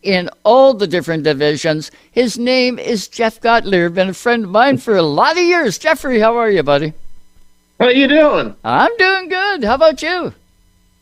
in all the different divisions. His name is Jeff Gotelaer, been a friend of mine for a lot of years. Jeffrey, how are you, buddy? How you doing? I'm doing good. How about you?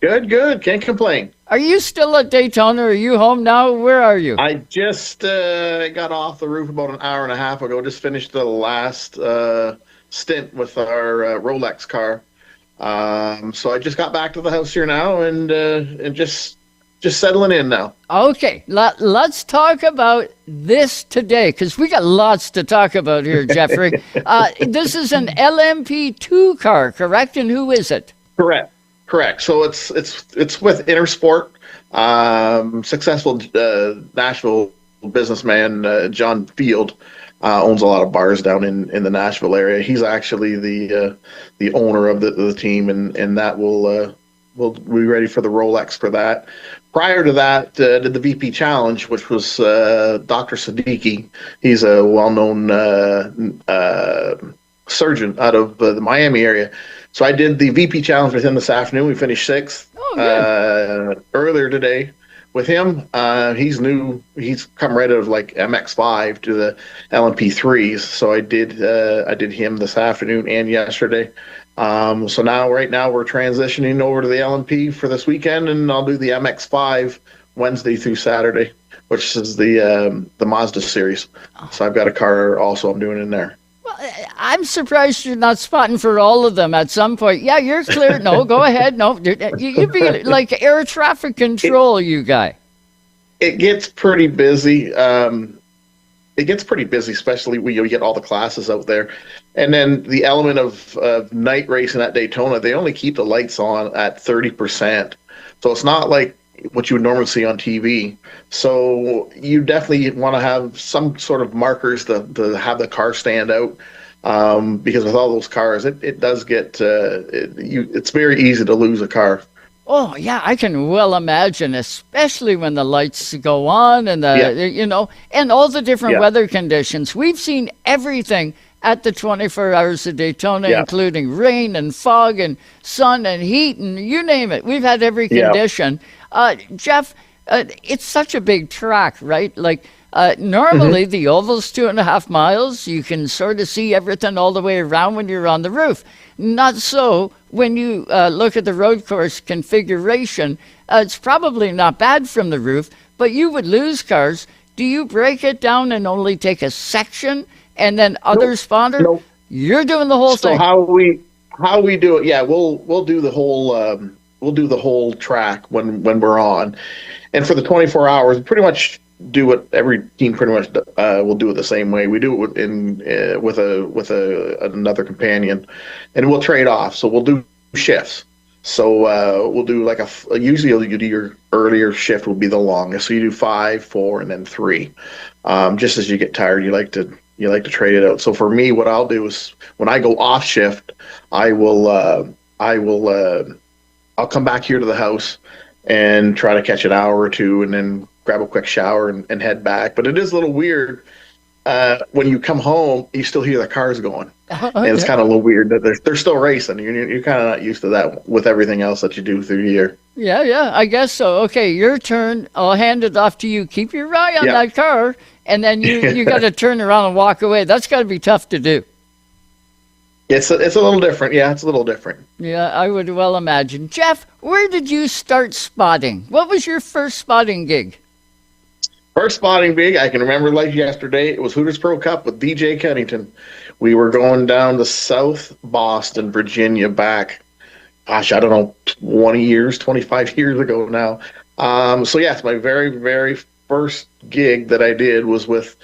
Good, good. Can't complain. Are you still at Daytona? Are you home now? Where are you? I just got off the roof about an hour and a half ago. Just finished the last stint with our Rolex car. So I just got back to the house here now and just settling in now. Okay, let's talk about this today because we got lots to talk about here, Jeffrey. This is an LMP2 car, correct? And who is it? Correct. So it's with Intersport. Successful Nashville businessman John Field owns a lot of bars down in the Nashville area. He's actually the owner of the team, and that will be ready for the Rolex for that. Prior to that, did the VP Challenge, which was Dr. Siddiqui. He's a well-known surgeon out of the Miami area. So I did the VP Challenge with him this afternoon. We finished sixth. Earlier today with him. He's new. He's come right out of like MX5 to the LMP3s. So I did him this afternoon and yesterday. So right now we're transitioning over to the LMP for this weekend, and I'll do the MX5 Wednesday through Saturday, which is the Mazda series. So I've got a car also I'm doing in there. I'm surprised you're not spotting for all of them at some point. Yeah, you're clear. No, go ahead. No, you'd be like air traffic control, you guy. It gets pretty busy. Especially when you get all the classes out there. And then the element of night racing at Daytona, they only keep the lights on at 30%. So it's not like what you would normally see on TV. So you definitely want to have some sort of markers to have the car stand out, because with all those cars, it does get it's very easy to lose a car. Oh yeah, I can well imagine, especially when the lights go on and and all the different weather conditions. We've seen everything at the 24 Hours of Daytona, including rain and fog and sun and heat and you name it. We've had every condition. Jeff, it's such a big track, right? Like normally the oval's 2.5 miles. You can sort of see everything all the way around when you're on the roof. Not so when you look at the road course configuration. It's probably not bad from the roof, but you would lose cars. Do you break it down and only take a section and then other spotter? Nope. You're doing the whole thing. So how we do it? Yeah, we'll do the whole track when we're on, and for the 24 hours, pretty much do what every team pretty much will do it the same way. We do it with another companion, and we'll trade off. So we'll do shifts. So we'll do like usually you do your earlier shift will be the longest. So you do 5, 4, and then 3. Just as you get tired, you like to trade it out. So for me, what I'll do is when I go off shift, I'll come back here to the house and try to catch an hour or two, and then grab a quick shower and head back. But it is a little weird when you come home, you still hear the cars going. And it's kind of a little weird that they're still racing. You're kind of not used to that with everything else that you do through the year. Yeah, I guess so. Okay, your turn. I'll hand it off to you. Keep your eye on that car, and then you got to turn around and walk away. That's got to be tough to do. It's a little different. Yeah, it's a little different. Yeah, I would well imagine. Jeff, where did you start spotting? What was your first spotting gig? First spotting gig, I can remember like yesterday. It was Hooters Pro Cup with DJ Cunnington. We were going down to South Boston, Virginia back, gosh, I don't know, 25 years ago now. So yes, my very, very first gig that I did was with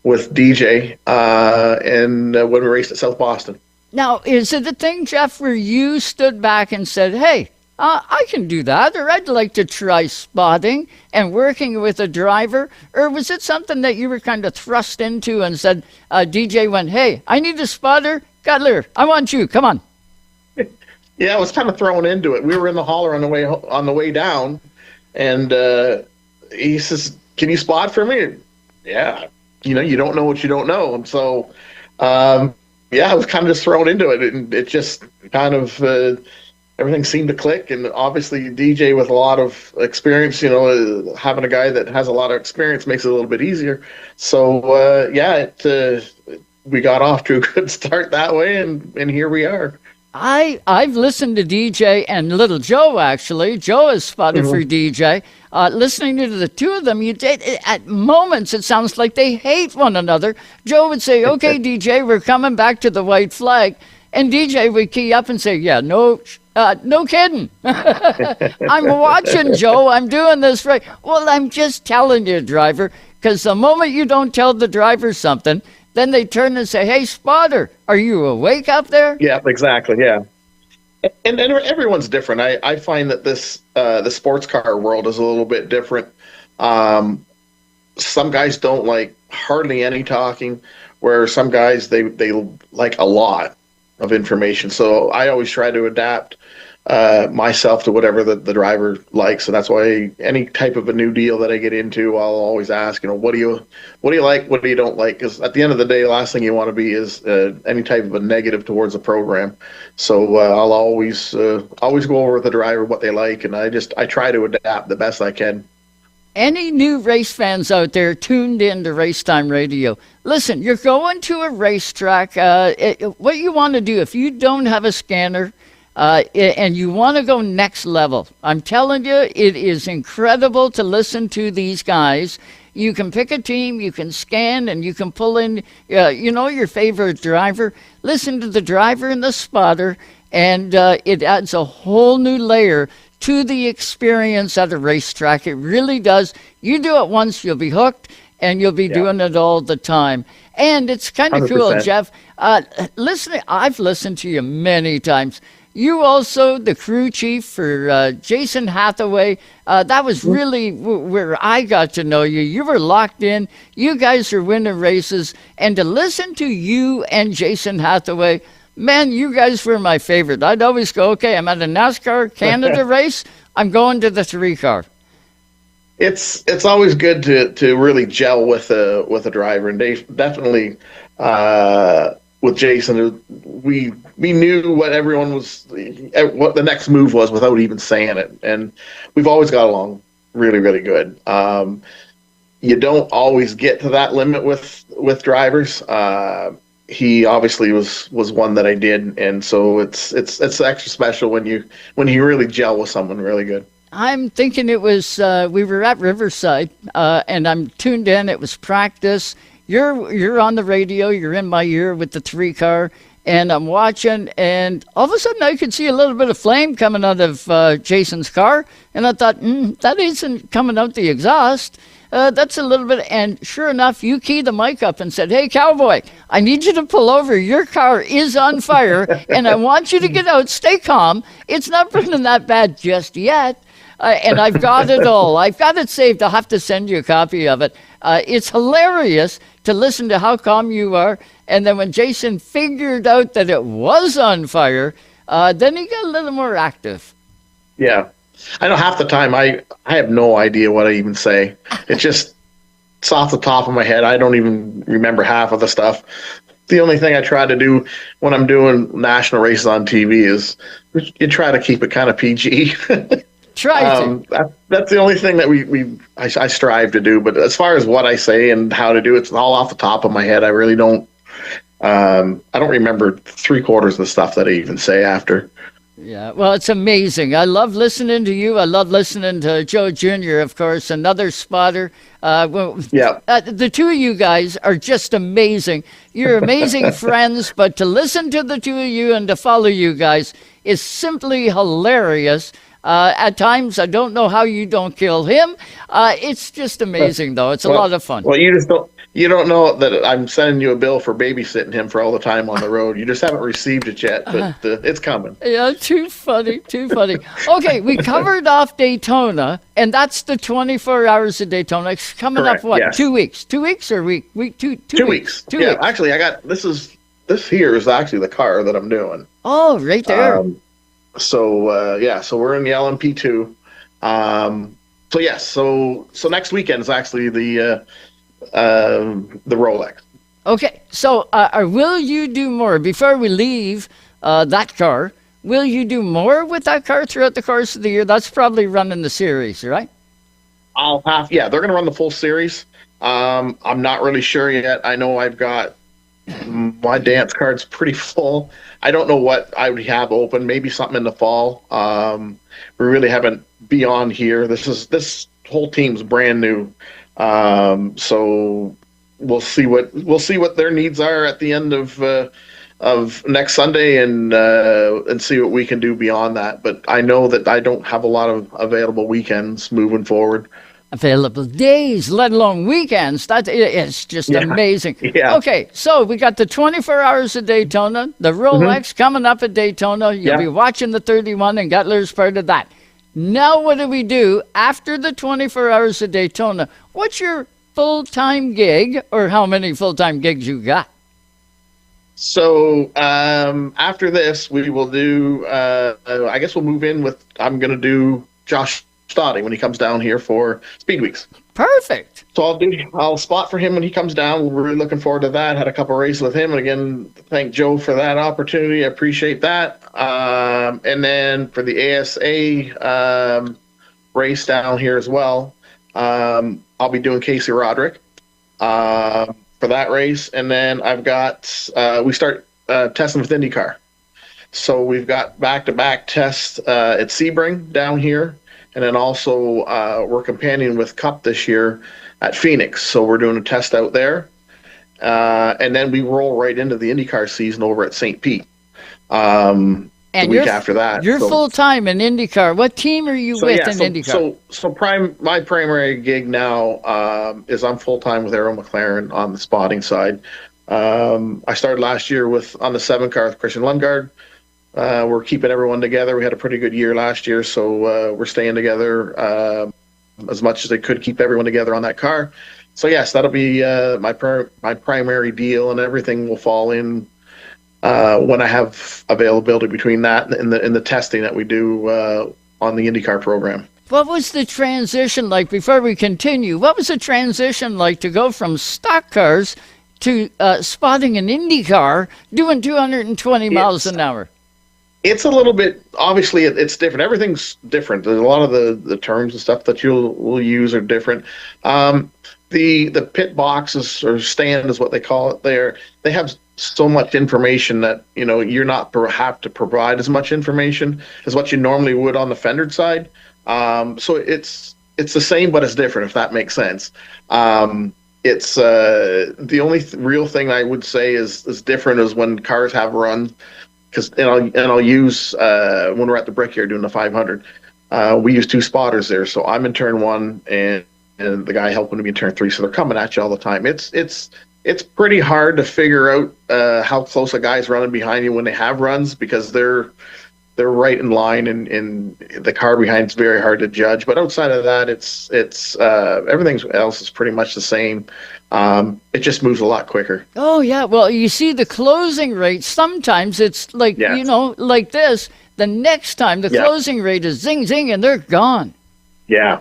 DJ and when we raced at South Boston. Now, is it a thing, Jeff, where you stood back and said, hey, I can do that, or I'd like to try spotting and working with a driver? Or was it something that you were kind of thrust into and said, DJ went, hey, I need a spotter. Gotelaer, I want you. Come on. Yeah, I was kind of thrown into it. We were in the hauler on the way down, and he says, can you spot for me? Yeah. You don't know what you don't know. And so, I was kind of just thrown into it, and it just kind of everything seemed to click. And obviously, DJ with a lot of experience, having a guy that has a lot of experience makes it a little bit easier. So we got off to a good start that way, and here we are. I've listened to DJ and Little Joe, actually. Joe is spotted for DJ. Listening to the two of them, at moments it sounds like they hate one another. Joe would say, "Okay, DJ, we're coming back to the white flag," and DJ would key up and say, "Yeah, no kidding. I'm watching, Joe. I'm doing this right." Well, I'm just telling you, driver, because the moment you don't tell the driver something, then they turn and say, "Hey, spotter, are you awake up there?" Yeah, exactly. Yeah. And everyone's different. I find that the sports car world is a little bit different. Some guys don't like hardly any talking, where some guys they like a lot of information. So I always try to adapt myself to whatever the driver likes, and that's why any type of a new deal that I get into, I'll always ask, what do you like, what do you don't like? Because at the end of the day, the last thing you want to be is any type of a negative towards the program. So I'll always go over with the driver what they like, and I try to adapt the best I can. Any new race fans out there tuned in to Racetime Radio, listen, you're going to a racetrack. What you want to do, if you don't have a scanner, and you want to go next level, I'm telling you, it is incredible to listen to these guys. You can pick a team, you can scan, and you can pull in, your favorite driver. Listen to the driver and the spotter, and it adds a whole new layer to the experience at a racetrack. It really does. You do it once, you'll be hooked, and you'll be doing it all the time. And it's kind of cool, Jeff. I've listened to you many times. You also, the crew chief for Jason Hathaway. That was really where I got to know you. You were locked in. You guys are winning races. And to listen to you and Jason Hathaway, man, you guys were my favorite. I'd always go, okay, I'm at a NASCAR Canada race. I'm going to the 3-car. It's always good to really gel with a driver. And Dave, definitely with Jason, we knew what everyone was, what the next move was without even saying it, and we've always got along really, really good. You don't always get to that limit with drivers. He obviously was one that I did, and so it's extra special when you really gel with someone really good. I'm thinking it was we were at Riverside, and I'm tuned in. It was practice. You're on the radio. You're in my ear with the 3-car, and I'm watching. And all of a sudden, I could see a little bit of flame coming out of Jason's car, and I thought, that isn't coming out the exhaust. That's a little bit. And sure enough, you keyed the mic up and said, "Hey, cowboy, I need you to pull over. Your car is on fire, and I want you to get out. Stay calm. It's not burning that bad just yet." And I've got it all. I've got it saved. I'll have to send you a copy of it. It's hilarious to listen to how calm you are. And then when Jason figured out that it was on fire, then he got a little more active. Yeah. I know half the time I have no idea what I even say. It's off the top of my head. I don't even remember half of the stuff. The only thing I try to do when I'm doing national races on TV is you try to keep it kind of PG. That's the only thing that I strive to do. But as far as what I say and how to do it, it's all off the top of my head. I really don't. I don't remember 3/4 of the stuff that I even say after. Yeah, well, it's amazing. I love listening to you. I love listening to Joe Jr., of course, another spotter. The two of you guys are just amazing. You're amazing friends, but to listen to the two of you and to follow you guys is simply hilarious. At times, I don't know how you don't kill him. It's just amazing, though. It's a lot of fun. Well, you don't know that I'm sending you a bill for babysitting him for all the time on the road. You just haven't received it yet, but it's coming. Yeah, too funny. Okay, we covered off Daytona, and that's the 24 hours of Daytona. It's coming Correct, up, what, yes. 2 weeks? 2 weeks or week? 2 weeks. 2 weeks. Actually, this here is actually the car that I'm doing. Oh, right there. So we're in the LMP2. So next weekend is actually the Rolex. Okay, so will you do more before we leave that car? Will you do more with that car throughout the course of the year? That's probably running the series, right? They're going to run the full series. I'm not really sure yet. I know I've got my dance card's pretty full. I don't know what I would have open. Maybe something in the fall. We really haven't beyond here. This whole team's brand new. So we'll see what their needs are at the end of next Sunday, and see what we can do beyond that. But I know that I don't have a lot of available weekends moving forward. Available days, let alone weekends. That is just amazing. Yeah. Okay, so we got the 24 hours of Daytona, the Rolex coming up at Daytona. You'll be watching the 31, and Gotelaer's part of that. Now, what do we do after the 24 hours of Daytona? What's your full-time gig, or how many full-time gigs you got? So after this, we will do. I guess we'll move in with. I'm going to do Josh Stotting when he comes down here for Speed Weeks. Perfect. So I'll spot for him when he comes down. We're really looking forward to that. Had a couple races with him, and again, thank Joe for that opportunity. I appreciate that. And then for the ASA race down here as well, I'll be doing Casey Roderick for that race, and then I've got we start testing with IndyCar. So we've got back-to-back tests at Sebring down here. And then also we're companioning with Cup this year at Phoenix. So we're doing a test out there. And then we roll right into the IndyCar season over at St. Pete the week after that. You're full-time in IndyCar. What team are you with in IndyCar? My primary gig now is I'm full-time with Arrow McLaren on the spotting side. I started last year on the 7 car with Christian Lundgaard. We're keeping everyone together. We had a pretty good year last year, so we're staying together as much as they could keep everyone together on that car. So yes, that'll be my primary deal, and everything will fall in when I have availability between that and the testing that we do on the IndyCar program. What was the transition like, before we continue, what was the transition like to go from stock cars to spotting an IndyCar doing 220 miles an hour? It's a little bit, obviously, it's different. Everything's different. There's a lot of the terms and stuff that will use are different. The pit boxes, or stand is what they call it there, they have so much information that, you're not have to provide as much information as what you normally would on the fendered side. So it's the same, but it's different, if that makes sense. It's the only real thing I would say is different is when cars have runs. I'll use when we're at the Brickyard doing the 500, we use 2 spotters there. So I'm in turn 1, and the guy helping me in turn 3. So they're coming at you all the time. It's pretty hard to figure out how close a guy's running behind you when they have runs, because they're right in line, and the car behind is very hard to judge. But outside of that, it's everything else is pretty much the same. It just moves a lot quicker. Oh yeah, well, you see the closing rate. Sometimes it's like like this. The next time the closing rate is zing zing, and they're gone. Yeah.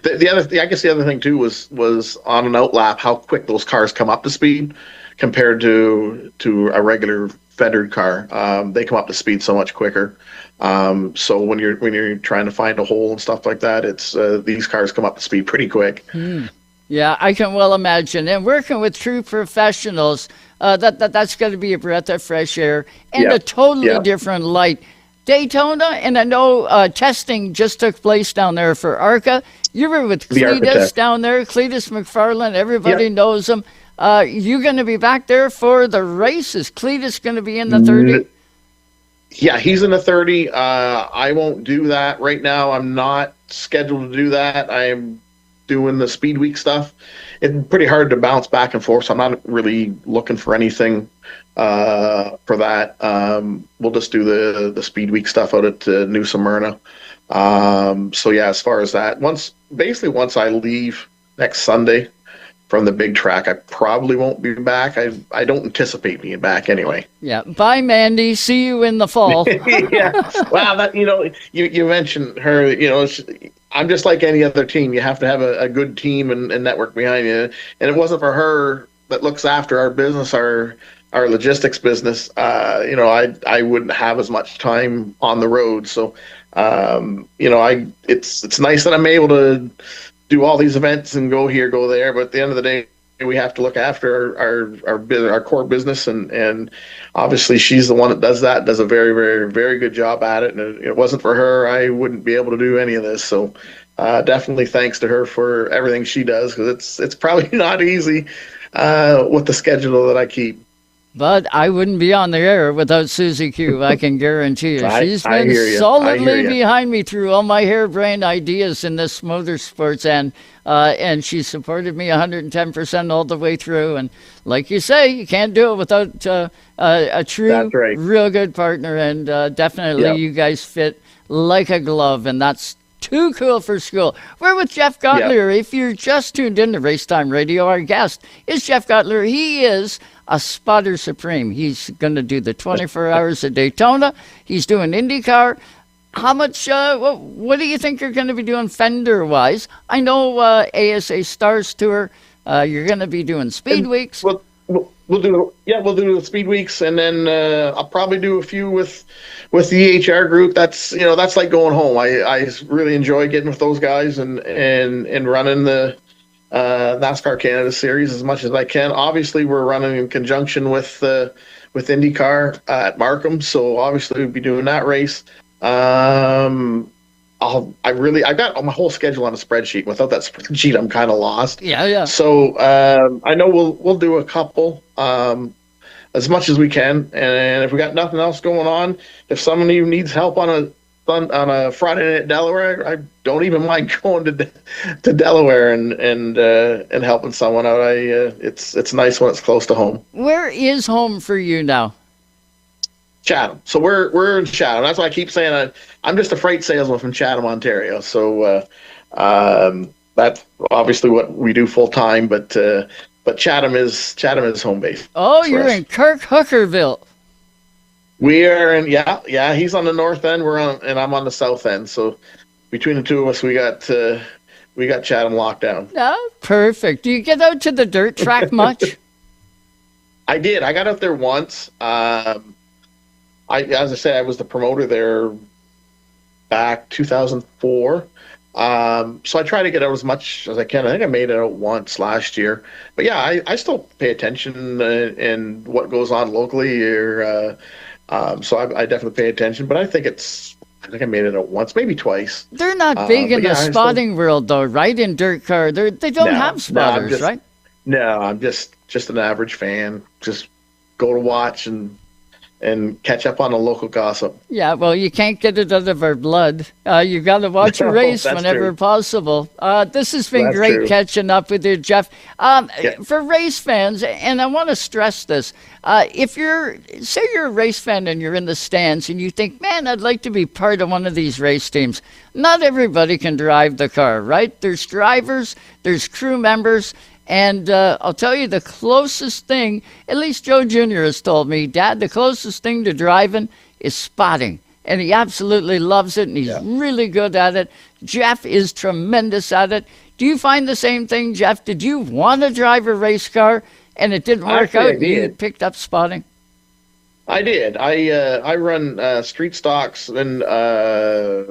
The other thing too was on an outlap how quick those cars come up to speed compared to a regular fendered car. They come up to speed so much quicker. So when you're trying to find a hole and stuff like that, it's these cars come up to speed pretty quick. Yeah, I can well imagine. And working with true professionals, that's going to be a breath of fresh air and a totally different light. Daytona, and I know testing just took place down there for ARCA. You were with Cletus down there, Cletus McFarland. Everybody knows him. You going to be back there for the race? Is Cletus going to be in the 30? Yeah, he's in the 30. I won't do that right now. I'm not scheduled to do that. I'm doing the Speed Week stuff. It's pretty hard to bounce back and forth, so I'm not really looking for anything for that. We'll just do the Speed Week stuff out at New Smyrna. So yeah, as far as that, once I leave next Sunday from the big track, I probably won't be back. I don't anticipate being back anyway. Yeah. Bye, Mandy. See you in the fall. Yeah. Wow. That you mentioned her. I'm just like any other team. You have to have a good team and network behind you. And it wasn't for her that looks after our business, our our logistics business, I wouldn't have as much time on the road. So, it's nice that I'm able to do all these events and go here, go there. But at the end of the day, we have to look after our core business, and obviously she's the one that does that. Does a very, very, very good job at it. And if it wasn't for her, I wouldn't be able to do any of this. So, definitely thanks to her for everything she does, because it's probably not easy with the schedule that I keep. But I wouldn't be on the air without Susie Q. I can guarantee you. She's I been hear you. solidly behind me through all my harebrained ideas in this motorsports, and she supported me 110% all the way through. And like you say, you can't do it without a true, real good partner. And definitely, you guys fit like a glove, and that's too cool for school. We're with Jeff Gotelaer. If you're just tuned in to Racetime Radio, our guest is Jeff Gotelaer. He is a spotter supreme. He's going to do the 24 hours of Daytona. He's doing IndyCar. How much, what do you think you're going to be doing fender-wise? I know ASA Stars Tour, you're going to be doing Speed Weeks. We'll do the Speed Weeks, and then I'll probably do a few with the EHR group. That's like going home. I really enjoy getting with those guys and running the NASCAR Canada Series as much as I can. Obviously, we're running in conjunction with IndyCar at Markham, so obviously we'll be doing that race. I got my whole schedule on a spreadsheet. Without that spreadsheet, I'm kind of lost. Yeah. So I know we'll do a couple as much as we can, and if we got nothing else going on, if somebody needs help on a Friday night at Delaware, I don't even mind going to Delaware and helping someone out. It's nice when it's close to home. Where is home for you now? Chatham. So we're in Chatham. That's why I keep saying I'm just a freight salesman from Chatham, Ontario. So that's obviously what we do full time. But Chatham is home base. Oh, you're in Kirk Hookerville. We are in He's on the north end. And I'm on the south end. So between the two of us, we got Chatham locked down. Oh, perfect. Do you get out to the dirt track much? I did. I got out there once. As I said, I was the promoter there back 2004. So I try to get out as much as I can. I think I made it out once last year. But yeah, I still pay attention in what goes on locally. So I definitely pay attention. But I think I made it out once, maybe twice. They're not big in the spotting world, though, right? In dirt car, they don't have spotters, right? No, I'm just an average fan. Just go to watch and catch up on the local gossip. Yeah, well, you can't get it out of our blood. You got to watch a race whenever possible. This has been great catching up with you, Jeff. For race fans, and I want to stress this, if you're a race fan and you're in the stands and you think, man, I'd like to be part of one of these race teams, not everybody can drive the car, right? There's drivers, there's crew members, and I'll tell you the closest thing, at least Joe Jr. has told me, Dad, the closest thing to driving is spotting. And he absolutely loves it, and he's really good at it. Jeff is tremendous at it. Do you find the same thing, Jeff? Did you want to drive a race car, and it didn't work out, and you picked up spotting? I did. I run street stocks, and I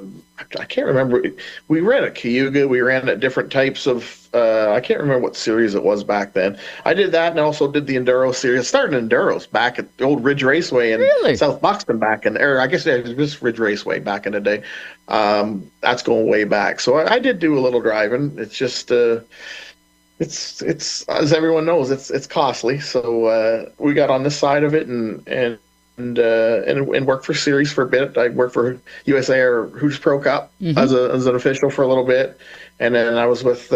can't remember. We ran at Cayuga. We ran at different types of. I can't remember what series it was back then. I did that, and also did the Enduro series. I started in Enduros back at the old Ridge Raceway in South Buxton or I guess it was Ridge Raceway back in the day. That's going way back. So I did do a little driving. It's just. It's as everyone knows, it's costly. So we got on this side of it and worked for series for a bit. I worked for USA or Hooters Pro Cup as an official for a little bit, and then I was with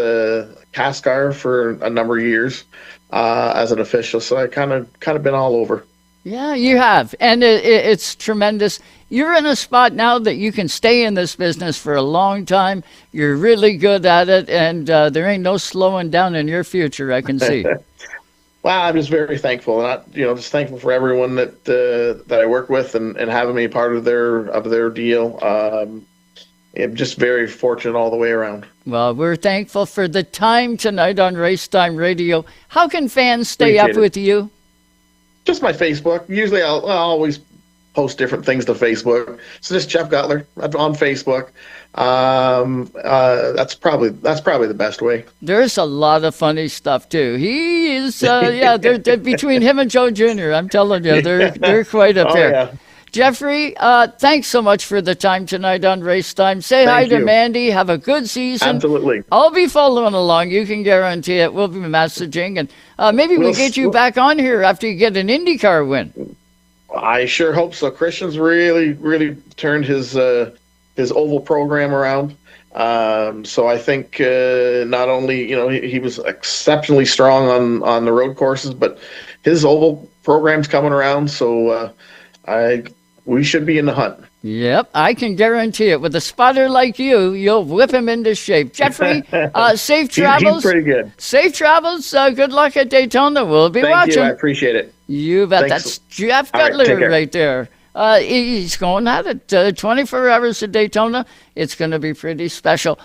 Cascar for a number of years as an official. So I kind of been all over. Yeah, you have, and it's tremendous. You're in a spot now that you can stay in this business for a long time. You're really good at it, and there ain't no slowing down in your future, I can see. Well, I'm just very thankful, and just thankful for everyone that I work with and having me part of their deal. I'm just very fortunate all the way around. Well, we're thankful for the time tonight on Racetime Radio. How can fans stay up with you? Just my Facebook. Usually I'll always post different things to Facebook. So just Jeff Gotelaer on Facebook. That's probably the best way. There's a lot of funny stuff too. He is, they're between him and Joe Jr. I'm telling you, they're quite a pair. Yeah. Jeffrey, thanks so much for the time tonight on Race Time. Say hi to Mandy. Have a good season. Absolutely. I'll be following along. You can guarantee it. We'll be messaging, and maybe we'll get you back on here after you get an IndyCar win. I sure hope so. Christian's really turned his oval program around. So I think not only he was exceptionally strong on the road courses, but his oval program's coming around. So we should be in the hunt. Yep, I can guarantee it. With a spotter like you, you'll whip him into shape. Jeffrey, safe travels. He's pretty good. Safe travels. Good luck at Daytona. We'll be watching. Thank you. I appreciate it. You bet. Thanks. That's Jeff Gotelaer right there. He's going at it. 24 hours at Daytona. It's going to be pretty special.